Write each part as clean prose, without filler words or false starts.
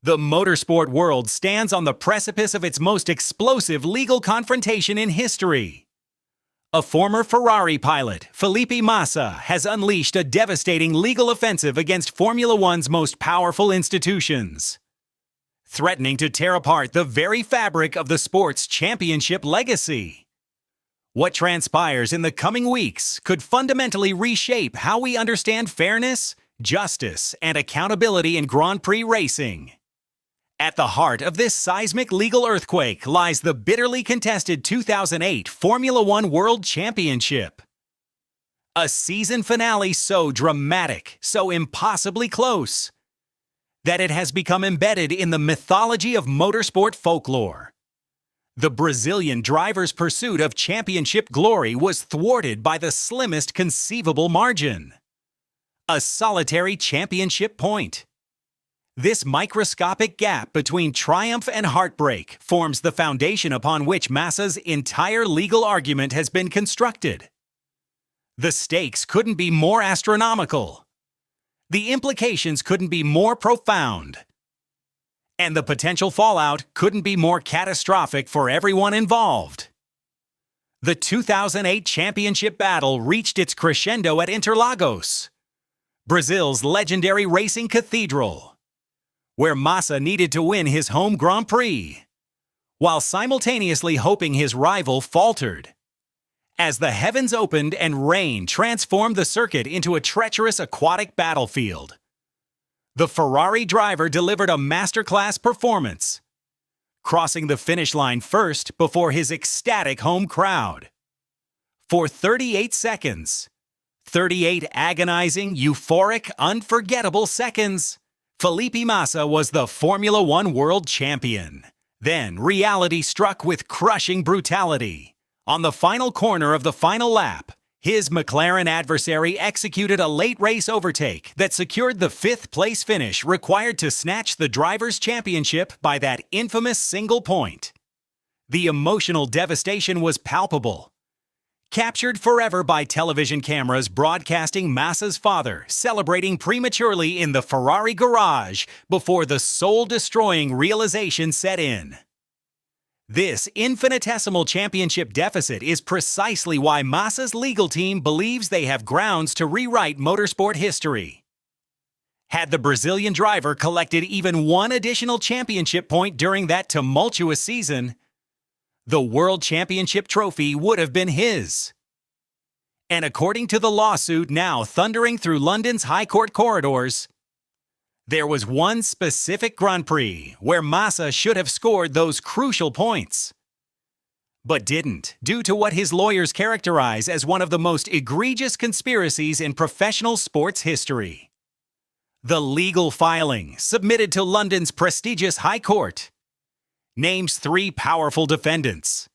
The motorsport world stands on the precipice of its most explosive legal confrontation in history. A former Ferrari pilot, Felipe Massa, has unleashed a devastating legal offensive against Formula One's most powerful institutions, threatening to tear apart the very fabric of the sport's championship legacy. What transpires in the coming weeks could fundamentally reshape how we understand fairness, justice, and accountability in Grand Prix racing. At the heart of this seismic legal earthquake lies the bitterly contested 2008 Formula One World Championship. A season finale so dramatic, so impossibly close, that it has become embedded in the mythology of motorsport folklore. The Brazilian driver's pursuit of championship glory was thwarted by the slimmest conceivable margin: a solitary championship point. This microscopic gap between triumph and heartbreak forms the foundation upon which Massa's entire legal argument has been constructed. The stakes couldn't be more astronomical. The implications couldn't be more profound. And the potential fallout couldn't be more catastrophic for everyone involved. The 2008 championship battle reached its crescendo at Interlagos, Brazil's legendary racing cathedral, where Massa needed to win his home Grand Prix, while simultaneously hoping his rival faltered. As the heavens opened and rain transformed the circuit into a treacherous aquatic battlefield, the Ferrari driver delivered a masterclass performance, crossing the finish line first before his ecstatic home crowd. For 38 seconds, 38 agonizing, euphoric, unforgettable seconds, Felipe Massa was the Formula One world champion. Then reality struck with crushing brutality. On the final corner of the final lap, his McLaren adversary executed a late race overtake that secured the fifth-place finish required to snatch the driver's championship by that infamous single point. The emotional devastation was palpable, captured forever by television cameras broadcasting Massa's father celebrating prematurely in the Ferrari garage before the soul-destroying realization set in. This infinitesimal championship deficit is precisely why Massa's legal team believes they have grounds to rewrite motorsport history. Had the Brazilian driver collected even one additional championship point during that tumultuous season, the World Championship trophy would have been his. And according to the lawsuit now thundering through London's High Court corridors, there was one specific Grand Prix where Massa should have scored those crucial points, but didn't, due to what his lawyers characterize as one of the most egregious conspiracies in professional sports history. The legal filing, submitted to London's prestigious High Court, names three powerful defendants: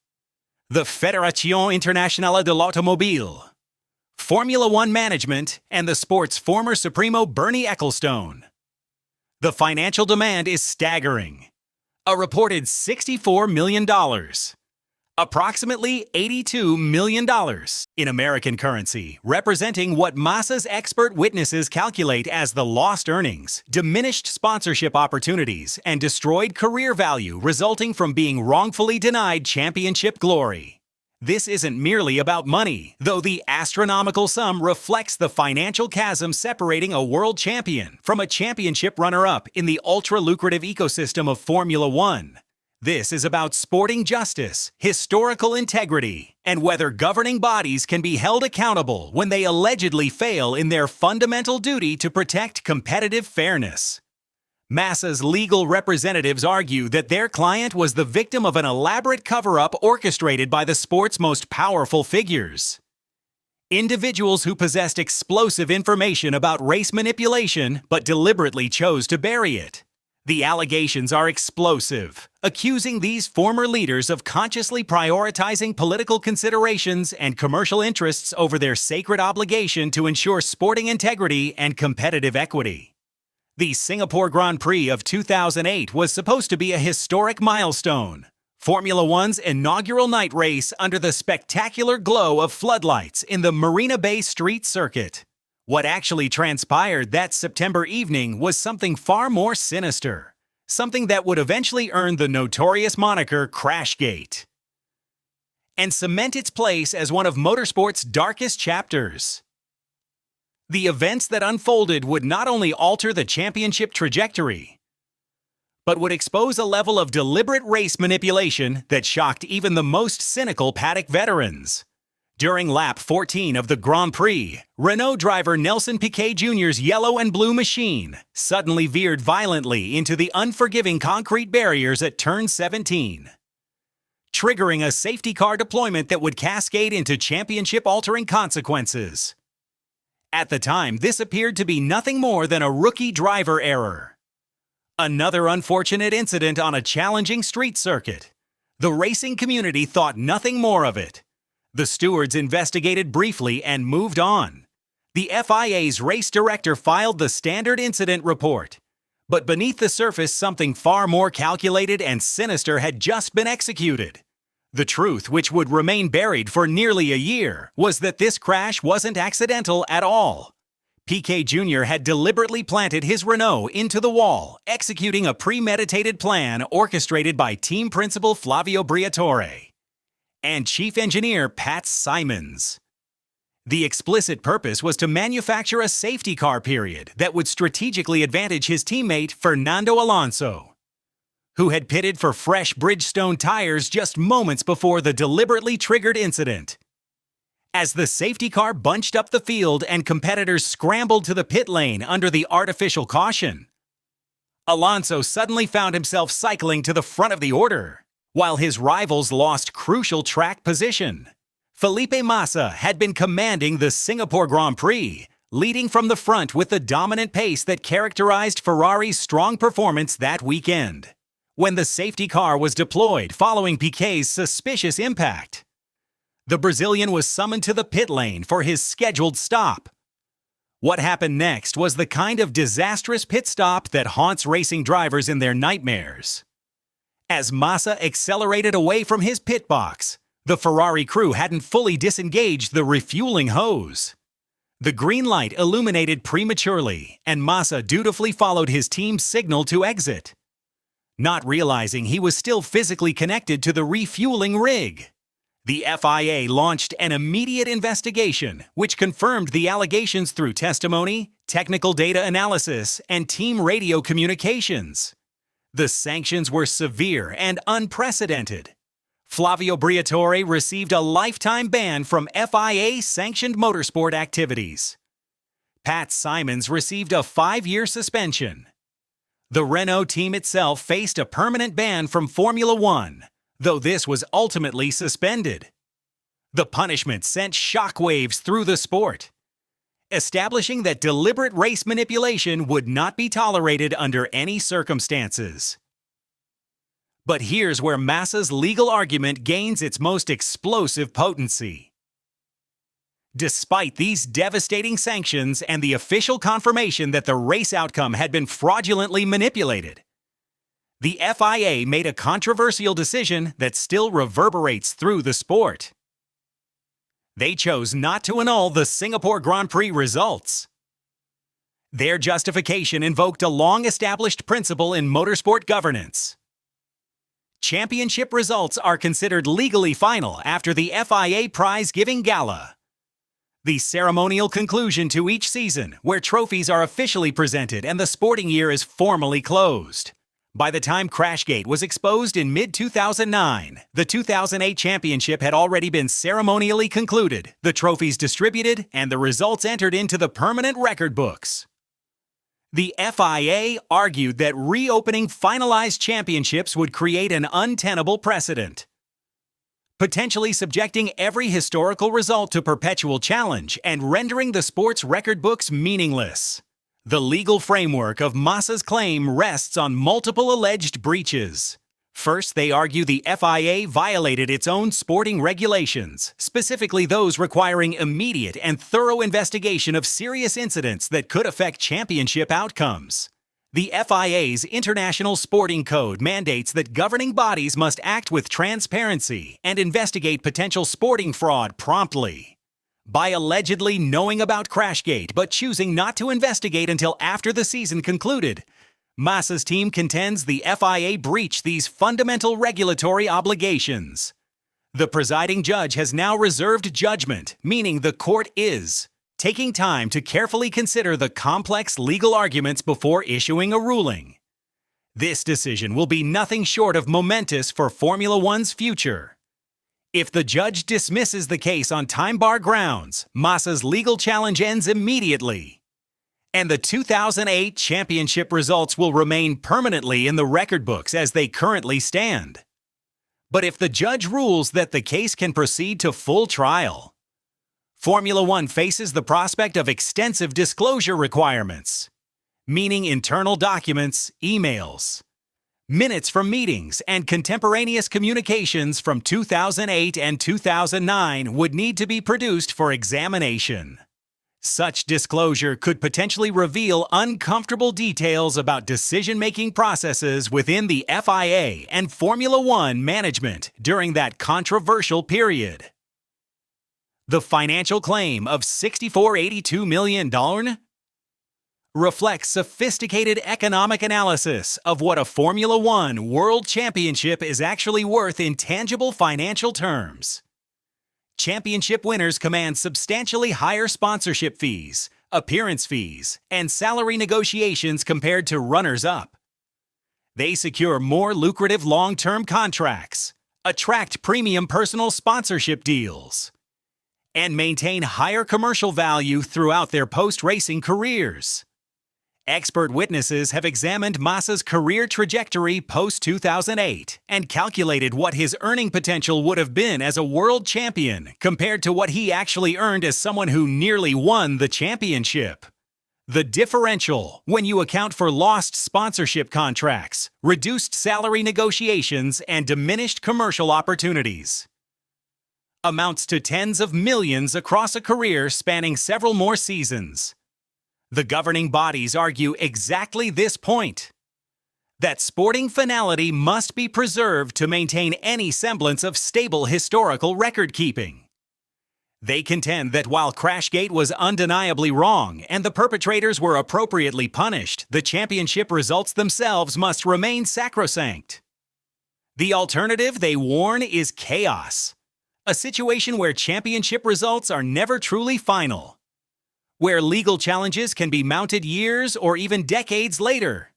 the Fédération Internationale de l'Automobile, Formula One Management, and the sport's former Supremo Bernie Ecclestone. The financial demand is staggering: a reported $64 million, approximately $82 million in American currency, representing what Massa's expert witnesses calculate as the lost earnings, diminished sponsorship opportunities, and destroyed career value resulting from being wrongfully denied championship glory. This isn't merely about money, though the astronomical sum reflects the financial chasm separating a world champion from a championship runner-up in the ultra-lucrative ecosystem of Formula One. This is about sporting justice, historical integrity, and whether governing bodies can be held accountable when they allegedly fail in their fundamental duty to protect competitive fairness. Massa's legal representatives argue that their client was the victim of an elaborate cover-up orchestrated by the sport's most powerful figures. Individuals who possessed explosive information about race manipulation but deliberately chose to bury it. The allegations are explosive, accusing these former leaders of consciously prioritizing political considerations and commercial interests over their sacred obligation to ensure sporting integrity and competitive equity. The Singapore Grand Prix of 2008 was supposed to be a historic milestone, Formula One's inaugural night race under the spectacular glow of floodlights in the Marina Bay Street Circuit. What actually transpired that September evening was something far more sinister. something that would eventually earn the notorious moniker Crashgate, and cement its place as one of motorsport's darkest chapters. The events that unfolded would not only alter the championship trajectory, but would expose a level of deliberate race manipulation that shocked even the most cynical paddock veterans. During lap 14 of the Grand Prix, Renault driver Nelson Piquet Jr.'s yellow and blue machine suddenly veered violently into the unforgiving concrete barriers at turn 17, triggering a safety car deployment that would cascade into championship-altering consequences. At the time, this appeared to be nothing more than a rookie driver error. Another unfortunate incident on a challenging street circuit. The racing community thought nothing more of it. The stewards investigated briefly and moved on. The FIA's race director filed the standard incident report. But beneath the surface, something far more calculated and sinister had just been executed. The truth, which would remain buried for nearly a year, was that this crash wasn't accidental at all. Piquet Jr. had deliberately planted his Renault into the wall, executing a premeditated plan orchestrated by team principal Flavio Briatore and chief engineer Pat Symonds. The explicit purpose was to manufacture a safety car period that would strategically advantage his teammate Fernando Alonso, who had pitted for fresh Bridgestone tires just moments before the deliberately triggered incident. As the safety car bunched up the field and competitors scrambled to the pit lane under the artificial caution, Alonso suddenly found himself cycling to the front of the order, while his rivals lost crucial track position. Felipe Massa had been commanding the Singapore Grand Prix, leading from the front with the dominant pace that characterized Ferrari's strong performance that weekend. When the safety car was deployed following Piquet's suspicious impact, the Brazilian was summoned to the pit lane for his scheduled stop. What happened next was the kind of disastrous pit stop that haunts racing drivers in their nightmares. As Massa accelerated away from his pit box, the Ferrari crew hadn't fully disengaged the refueling hose. The green light illuminated prematurely, and Massa dutifully followed his team's signal to exit, not realizing he was still physically connected to the refueling rig. The FIA launched an immediate investigation, which confirmed the allegations through testimony, technical data analysis, and team radio communications. The sanctions were severe and unprecedented. Flavio Briatore received a lifetime ban from FIA-sanctioned motorsport activities. Pat Symonds received a 5-year suspension. The Renault team itself faced a permanent ban from Formula One, though this was ultimately suspended. The punishment sent shockwaves through the sport, establishing that deliberate race manipulation would not be tolerated under any circumstances. But here's where Massa's legal argument gains its most explosive potency. Despite these devastating sanctions and the official confirmation that the race outcome had been fraudulently manipulated, the FIA made a controversial decision that still reverberates through the sport. They chose not to annul the Singapore Grand Prix results. Their justification invoked a long-established principle in motorsport governance. Championship results are considered legally final after the FIA prize-giving gala, the ceremonial conclusion to each season where trophies are officially presented and the sporting year is formally closed. By the time Crashgate was exposed in mid-2009, the 2008 championship had already been ceremonially concluded, the trophies distributed, and the results entered into the permanent record books. The FIA argued that reopening finalized championships would create an untenable precedent, potentially subjecting every historical result to perpetual challenge and rendering the sport's record books meaningless. The legal framework of Massa's claim rests on multiple alleged breaches. First, they argue the FIA violated its own sporting regulations, specifically those requiring immediate and thorough investigation of serious incidents that could affect championship outcomes. The FIA's International Sporting Code mandates that governing bodies must act with transparency and investigate potential sporting fraud promptly. By allegedly knowing about Crashgate but choosing not to investigate until after the season concluded, Massa's team contends the FIA breached these fundamental regulatory obligations. The presiding judge has now reserved judgment, meaning the court is taking time to carefully consider the complex legal arguments before issuing a ruling. This decision will be nothing short of momentous for Formula One's future. If the judge dismisses the case on time bar grounds, Massa's legal challenge ends immediately, and the 2008 championship results will remain permanently in the record books as they currently stand. But if the judge rules that the case can proceed to full trial, Formula One faces the prospect of extensive disclosure requirements, meaning internal documents, emails, minutes from meetings, and contemporaneous communications from 2008 and 2009 would need to be produced for examination. Such disclosure could potentially reveal uncomfortable details about decision-making processes within the FIA and Formula One management during that controversial period. The financial claim of $64.82 million reflects sophisticated economic analysis of what a Formula One World Championship is actually worth in tangible financial terms. Championship winners command substantially higher sponsorship fees, appearance fees, and salary negotiations compared to runners-up. They secure more lucrative long-term contracts, attract premium personal sponsorship deals, and maintain higher commercial value throughout their post-racing careers. Expert witnesses have examined Massa's career trajectory post-2008 and calculated what his earning potential would have been as a world champion compared to what he actually earned as someone who nearly won the championship. The differential, when you account for lost sponsorship contracts, reduced salary negotiations, and diminished commercial opportunities, amounts to tens of millions across a career spanning several more seasons. The governing bodies argue exactly this point: that sporting finality must be preserved to maintain any semblance of stable historical record-keeping. They contend that while Crashgate was undeniably wrong and the perpetrators were appropriately punished, the championship results themselves must remain sacrosanct. The alternative, they warn, is chaos, a situation where championship results are never truly final, where legal challenges can be mounted years or even decades later,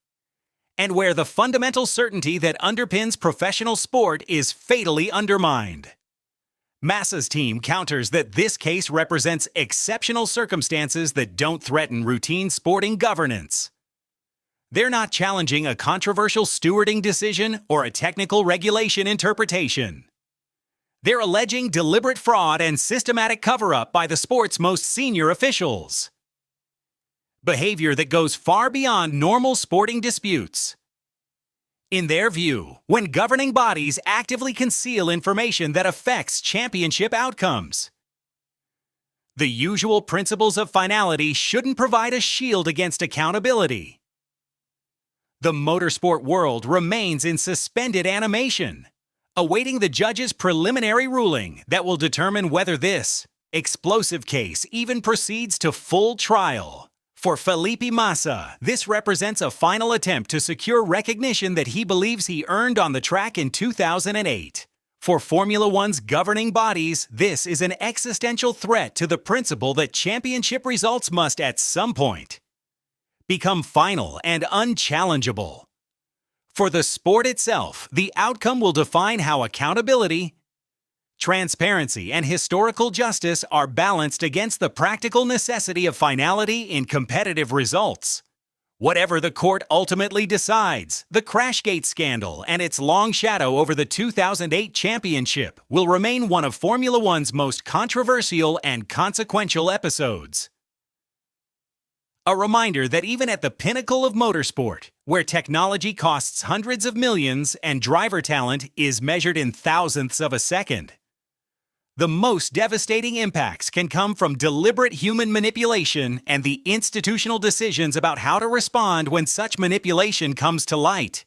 and where the fundamental certainty that underpins professional sport is fatally undermined. Massa's team counters that this case represents exceptional circumstances that don't threaten routine sporting governance. They're not challenging a controversial stewarding decision or a technical regulation interpretation. They're alleging deliberate fraud and systematic cover-up by the sport's most senior officials. Behavior that goes far beyond normal sporting disputes. In their view, when governing bodies actively conceal information that affects championship outcomes, the usual principles of finality shouldn't provide a shield against accountability. The motorsport world remains in suspended animation, awaiting the judge's preliminary ruling that will determine whether this explosive case even proceeds to full trial. For Felipe Massa, this represents a final attempt to secure recognition that he believes he earned on the track in 2008. For Formula One's governing bodies, this is an existential threat to the principle that championship results must at some point become final and unchallengeable. For the sport itself, the outcome will define how accountability, transparency, and historical justice are balanced against the practical necessity of finality in competitive results. Whatever the court ultimately decides, the Crashgate scandal and its long shadow over the 2008 championship will remain one of Formula One's most controversial and consequential episodes. A reminder that even at the pinnacle of motorsport, where technology costs hundreds of millions and driver talent is measured in thousandths of a second, the most devastating impacts can come from deliberate human manipulation and the institutional decisions about how to respond when such manipulation comes to light.